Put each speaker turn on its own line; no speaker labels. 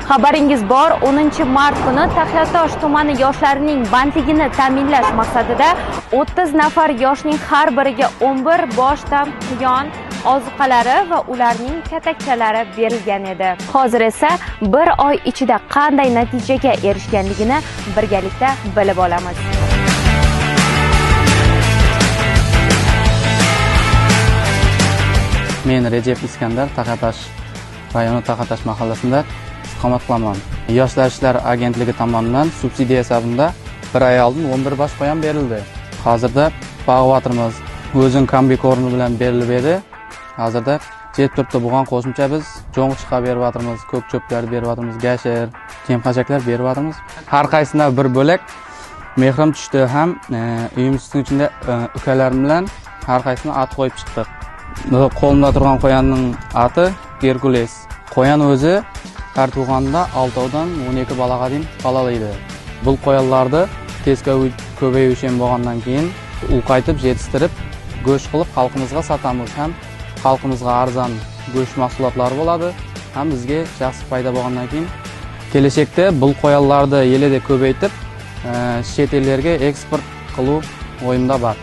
Xabaringiz bor, 10-mart kuni Taxiatosh tumani yoshlarining bandligini ta'minlash maqsadida 30 nafar yoshning har biriga 11 boshdan quyon ozuqalari va ularning katakchalari berilgan edi. Hozir esa bir oy ichida qanday natijaga erishganligini birgalikda bilib olamiz.
Men Recep Iskandar, Taxiatosh rayoni Taxiatosh mahallasida istiqomat qilaman. Yoshlar ishlari agentligi tomonidan subsidiya hisobida bir oy oldin 11 bosh qo'yon berildi. Hozirda bag'ovatirimiz o'zing kombi o'rni bilan berilib edi. Hozirda 7 ta bo'lgan qo'shimcha biz jo'ng'ichiqa beryapmiz, ko'k cho'plar beryapmiz, gashir, kemqachaklar beryapmiz. Har qaysidan bir bo'lak mehrim tushdi ham uyimizning ichida ukalarim bilan har qaysini at qo'yib chiqdik. Qo'limda turgan qo'yonning ati Herkules. Qo'yon o'zi har tug'anda 6 oydan 12 bolaga дейін bolalaydi. Bu qo'yonlarni tez ko'payishi bo'lgandan keyin ulqaytib, yetishtirib, go'sht qilib xalqimizga sotamiz. Ham xalqimizga arzon go'sht mahsulotlari bo'ladi. Ham bizga shaxsiy foyda bo'lgandan keyin kelajakda bu qo'yonlarni yelida ko'paytib, chet ellarga eksport qilib o'yinda bor.